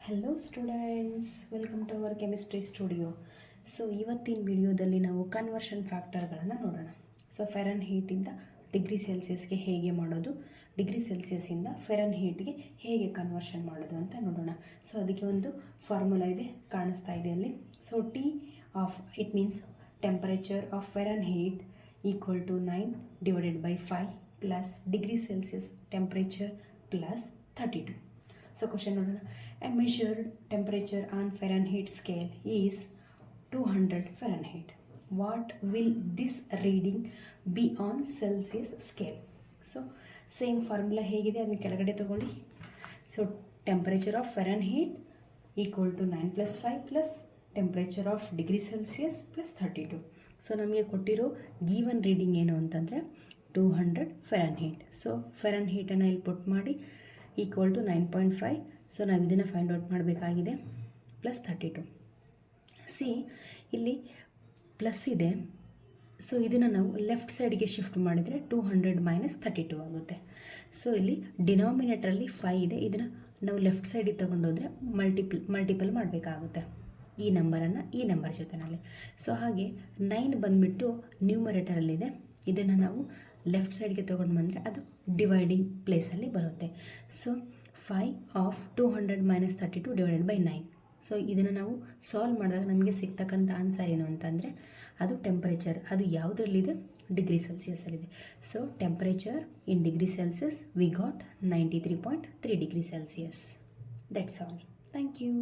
Hello students, welcome to our chemistry studio. So ಇವತ್ತಿನ ವಿಡಿಯೋದಲ್ಲಿ ನಾವು ಕನ್ವರ್ಷನ್ ಫ್ಯಾಕ್ಟರ್ಗಳನ್ನು ನೋಡೋಣ. ಸೊ ಫೆರನ್ ಹೀಟಿಂದ ಡಿಗ್ರಿ ಸೆಲ್ಸಿಯಸ್ಗೆ ಹೇಗೆ ಮಾಡೋದು, ಡಿಗ್ರಿ ಸೆಲ್ಸಿಯಸ್ಸಿಂದ ಫೆರನ್ ಹೀಟ್ಗೆ ಹೇಗೆ ಕನ್ವರ್ಷನ್ ಮಾಡೋದು ಅಂತ ನೋಡೋಣ. ಸೊ ಅದಕ್ಕೆ ಒಂದು ಫಾರ್ಮುಲಾ ಇದೆ, ಕಾಣಿಸ್ತಾ ಇದೆ ಅಲ್ಲಿ. So T of it means temperature of Fahrenheit equal to 9 divided by 5 plus degree Celsius temperature plus 32. So question ನೋಡೋಣ. A measured temperature on Fahrenheit scale is 200 Fahrenheit. What will this reading be on Celsius scale? So same formula ಹೇಗಿದೆ ಅದನ್ನ ಕೆಳಗಡೆ ತಗೊಳ್ಳಿ. So temperature of Fahrenheit equal to 9 plus 5 plus temperature of degree Celsius plus 32. So ನಮಗೆ ಕೊಟ್ಟಿರೋ given reading ಏನು ಅಂತಂದರೆ 200 Fahrenheit. So ಫೆರನ್ ಹೀಟನ್ನು ಇಲ್ಲಿ ಪುಟ್ ಮಾಡಿ ಈಕ್ವಲ್ ಟು 9.5. ಸೊ ನಾವು ಇದನ್ನು ಫೈಂಡ್ ಔಟ್ ಮಾಡಬೇಕಾಗಿದೆ. ಪ್ಲಸ್ 32. ಸಿ ಇಲ್ಲಿ ಪ್ಲಸ್ ಇದೆ, ಸೊ ಇದನ್ನು ನಾವು ಲೆಫ್ಟ್ ಸೈಡ್ಗೆ ಶಿಫ್ಟ್ ಮಾಡಿದರೆ 200 ಮೈನಸ್ 32 ಆಗುತ್ತೆ. ಸೊ ಇಲ್ಲಿ ಡಿನಾಮಿನೇಟ್ರಲ್ಲಿ 5 ಇದೆ, ಇದನ್ನು ನಾವು ಲೆಫ್ಟ್ ಸೈಡಿಗೆ ತೊಗೊಂಡೋದ್ರೆ ಮಲ್ಟಿಪಲ್ ಮಾಡಬೇಕಾಗುತ್ತೆ ಈ ನಂಬರನ್ನು ಈ ನಂಬರ್ ಜೊತೆನಲ್ಲಿ. ಸೊ ಹಾಗೆ 9 ಬಂದುಬಿಟ್ಟು ನ್ಯೂಮರೇಟರಲ್ಲಿದೆ, ಇದನ್ನು ನಾವು ಲೆಫ್ಟ್ ಸೈಡ್ಗೆ ತೊಗೊಂಡು ಬಂದರೆ ಅದು ಡಿವೈಡಿಂಗ್ ಪ್ಲೇಸಲ್ಲಿ ಬರುತ್ತೆ. So 5 of 200 minus 32 divided by 9. So ಇದನ್ನು ನಾವು ಸಾಲ್ವ್ ಮಾಡಿದಾಗ ನಮಗೆ ಸಿಗ್ತಕ್ಕಂಥ ಆನ್ಸರ್ ಏನು ಅಂತಂದರೆ ಅದು ಟೆಂಪರೇಚರ್, ಅದು ಯಾವುದರಲ್ಲಿದೆ, ಡಿಗ್ರಿ ಸೆಲ್ಸಿಯಸಲ್ಲಿದೆ. So temperature in degree Celsius we got 93.3 degree Celsius. That's all. Thank you.